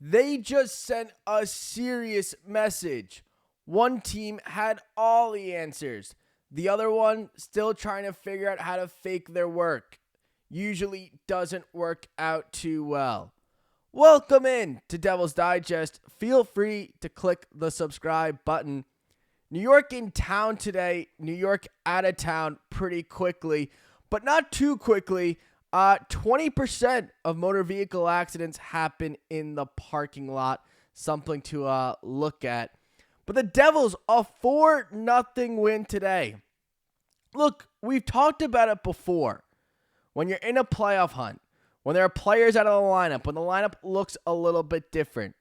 They just sent a serious message. One team had all the answers. The other one still trying to figure out how to fake their work. Usually doesn't work out too well. Welcome in to Devil's Digest. Feel free to click the subscribe button. New York in town today. New York out of town pretty quickly, but not too quickly. 20% of motor vehicle accidents happen in the parking lot. Something to look at. But the Devils, a 4-0 win today. Look, we've talked about it before. When you're in a playoff hunt, when there are players out of the lineup, when the lineup looks a little bit different,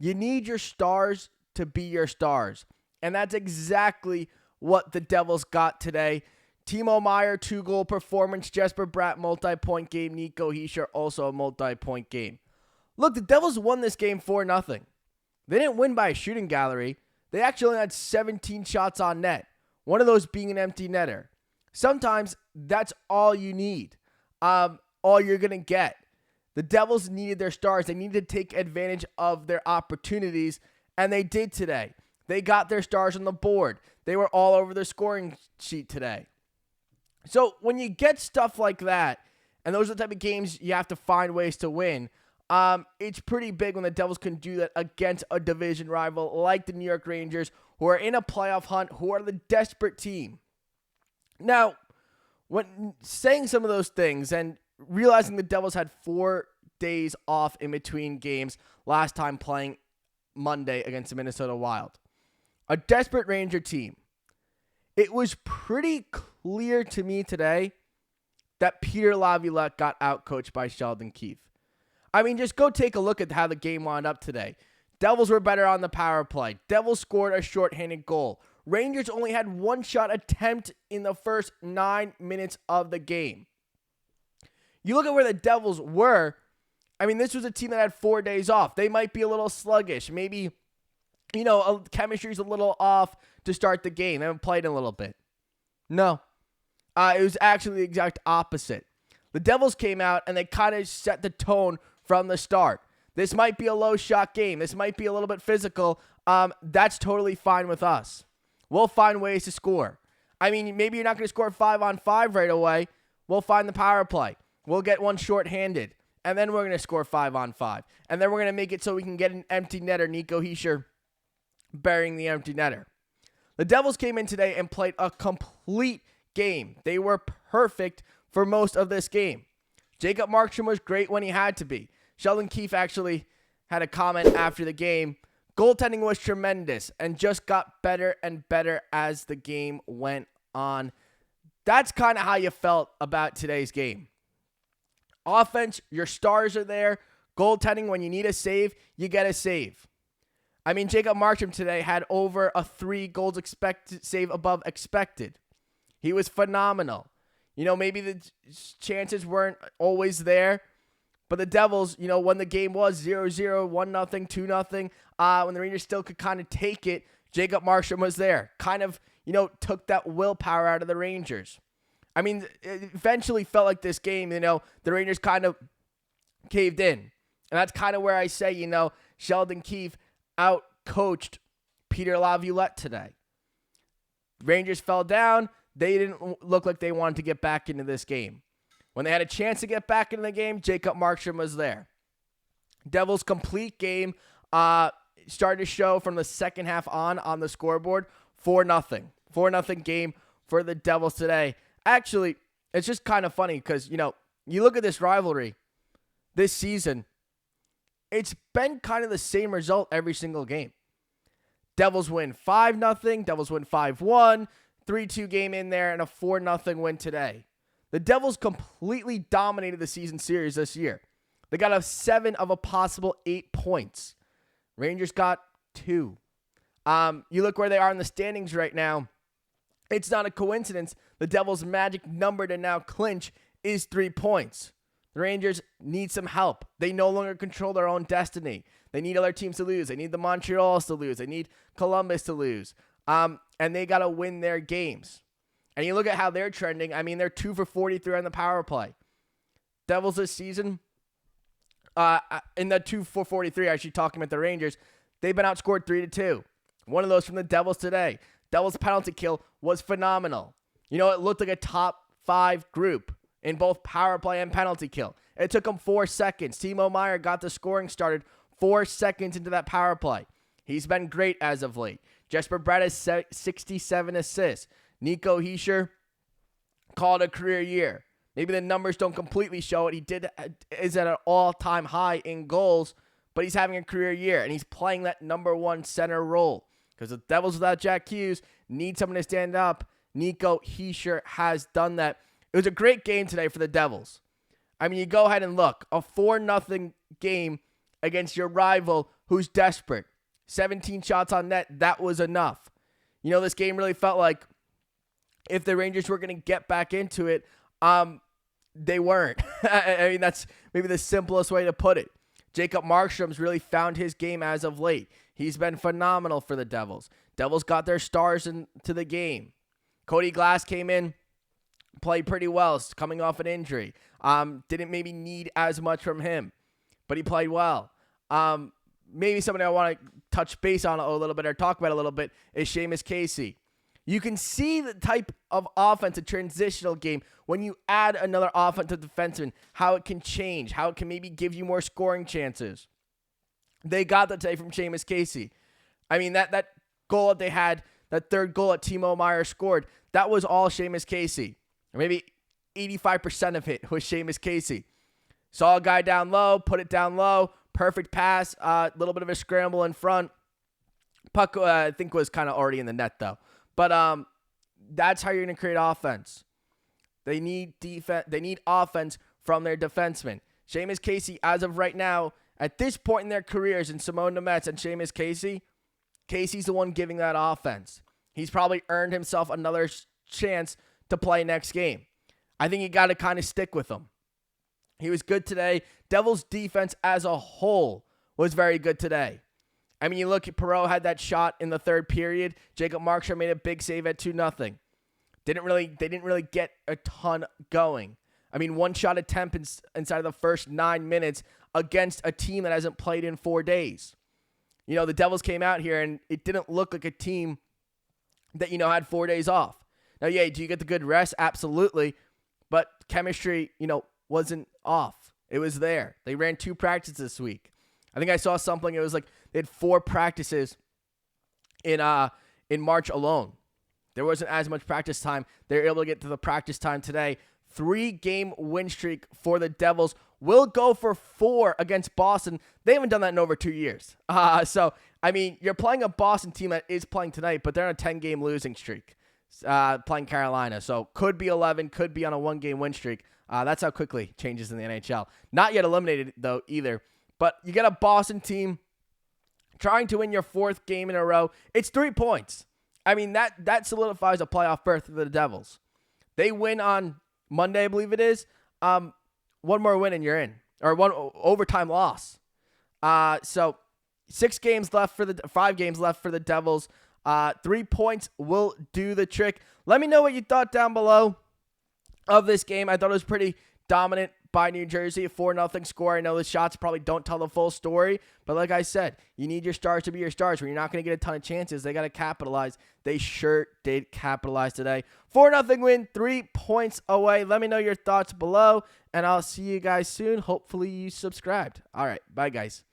you need your stars to be your stars. And that's exactly what the Devils got today. Timo Meier, 2-goal performance. Jesper, Bratt, multi-point game. Nico, Hischier, also a multi-point game. Look, the Devils won this game 4-0. They didn't win by a shooting gallery. They actually had 17 shots on net. One of those being an empty netter. Sometimes that's all you need. All you're going to get. The Devils needed their stars. They needed to take advantage of their opportunities, and they did today. They got their stars on the board. They were all over the scoring sheet today. So when you get stuff like that, and those are the type of games you have to find ways to win, it's pretty big when the Devils can do that against a division rival like the New York Rangers, who are in a playoff hunt, who are the desperate team. Now, when saying some of those things and realizing the Devils had 4 days off in between games last time playing Monday against the Minnesota Wild, a desperate Ranger team, it was pretty clear to me today that Peter Laviolette got outcoached by Sheldon Keefe. I mean, just go take a look at how the game wound up today. Devils were better on the power play. Devils scored a shorthanded goal. Rangers only had one shot attempt in the first 9 minutes of the game. You look at where the Devils were. I mean, this was a team that had 4 days off. They might be a little sluggish. Maybe, chemistry's a little off to start the game. They haven't played in a little bit. No. It was actually the exact opposite. The Devils came out and they kind of set the tone from the start. This might be a low shot game. This might be a little bit physical. That's totally fine with us. We'll find ways to score. I mean, maybe you're not going to score 5-on-5 right away. We'll find the power play. We'll get one shorthanded. And then we're going to score 5-on-5. And then we're going to make it so we can get an empty netter. Nico Hischier burying the empty netter. The Devils came in today and played a complete game. They were perfect for most of this game. Jacob Markstrom was great when he had to be. Sheldon Keefe actually had a comment after the game. Goaltending was tremendous and just got better and better as the game went on. That's kind of how you felt about today's game. Offense, your stars are there. Goaltending, when you need a save, you get a save. I mean, Jacob Markstrom today had over a 3 goals expected save above expected. He was phenomenal. Maybe the chances weren't always there. But the Devils, when the game was 0-0, 1-0, 2-0, when the Rangers still could kind of take it, Jacob Markstrom was there. Kind of, took that willpower out of the Rangers. I mean, it eventually felt like this game, the Rangers kind of caved in. And that's kind of where I say, Sheldon Keefe out-coached Peter Laviolette today. Rangers fell down. They didn't look like they wanted to get back into this game. When they had a chance to get back into the game, Jacob Markstrom was there. Devils' complete game started to show from the second half on the scoreboard. 4-0. 4-0 game for the Devils today. Actually, it's just kind of funny because, you look at this rivalry this season, it's been kind of the same result every single game. Devils win 5-0. Devils win 5-1. 3-2 game in there and a 4-0 win today. The Devils completely dominated the season series this year. They got a 7 of a possible 8 points. Rangers got 2. You look where they are in the standings right now. It's not a coincidence. The Devils' magic number to now clinch is 3 points. The Rangers need some help. They no longer control their own destiny. They need other teams to lose. They need the Montreals to lose. They need Columbus to lose. And they got to win their games. And you look at how they're trending. I mean, they're 2 for 43 on the power play. Devils this season, in the 2-4-43, actually talking about the Rangers, they've been outscored 3-2. One of those from the Devils today. Devils' penalty kill was phenomenal. You know, it looked like a top 5 group in both power play and penalty kill. It took them 4 seconds. Timo Meier got the scoring started 4 seconds into that power play. He's been great as of late. Jesper Bratt has 67 assists. Nico Hischier called a career year. Maybe the numbers don't completely show it. He is at an all-time high in goals, but he's having a career year, and he's playing that number 1 center role. Because the Devils without Jack Hughes need someone to stand up. Nico Hischier has done that. It was a great game today for the Devils. I mean, you go ahead and look. A 4-0 game against your rival who's desperate. 17 shots on net, that was enough. You know, this game really felt like if the Rangers were going to get back into it, they weren't. I mean, that's maybe the simplest way to put it. Jacob Markstrom's really found his game as of late. He's been phenomenal for the Devils. Devils got their stars into the game. Cody Glass came in, played pretty well, coming off an injury. Didn't maybe need as much from him, but he played well. Maybe somebody I want to touch base on a little bit or talk about a little bit is Seamus Casey. You can see the type of offense, a transitional game, when you add another offensive defenseman, how it can change, how it can maybe give you more scoring chances. They got that today from Seamus Casey. I mean, that goal that they had, that third goal that Timo Meier scored, that was all Seamus Casey. Or maybe 85% of it was Seamus Casey. Saw a guy down low, put it down low, perfect pass, a little bit of a scramble in front. Puck, I think, was kind of already in the net, though. But that's how you're going to create offense. They need defense. They need offense from their defensemen. Seamus Casey, as of right now, at this point in their careers, in Simone Nemec and Seamus Casey, Casey's the one giving that offense. He's probably earned himself another chance to play next game. I think you got to kind of stick with him. He was good today. Devils' defense as a whole was very good today. I mean, you look at Perreault had that shot in the third period. Jacob Markstrom made a big save at 2-0. They didn't really get a ton going. I mean, one shot attempt inside of the first 9 minutes against a team that hasn't played in 4 days. You know, the Devils came out here and it didn't look like a team that, you know, had 4 days off. Now, yeah, do you get the good rest? Absolutely. But chemistry, you know, wasn't off. It was there. They ran 2 practices this week. I think I saw something. It was like they had 4 practices in March alone. There wasn't as much practice time. They were able to get to the practice time today. 3-game win streak for the Devils. Will go for 4 against Boston. They haven't done that in over 2 years. So, I mean, you're playing a Boston team that is playing tonight, but they're on a 10-game losing streak, playing Carolina. So, could be 11, could be on a 1-game win streak. That's how quickly it changes in the NHL. Not yet eliminated, though, either. But you get a Boston team trying to win your 4th game in a row. It's 3 points. I mean, that solidifies a playoff berth for the Devils. They win on Monday, I believe it is. One more win and you're in. Or one overtime loss. So 5 games left for the Devils. 3 points will do the trick. Let me know what you thought down below of this game. I thought it was pretty dominant by New Jersey, a 4-0 score. I know the shots probably don't tell the full story, but like I said, you need your stars to be your stars. When you're not going to get a ton of chances, they got to capitalize. They sure did capitalize today. 4-0 win, 3 points away. Let me know your thoughts below, and I'll see you guys soon. Hopefully you subscribed. All right, bye guys.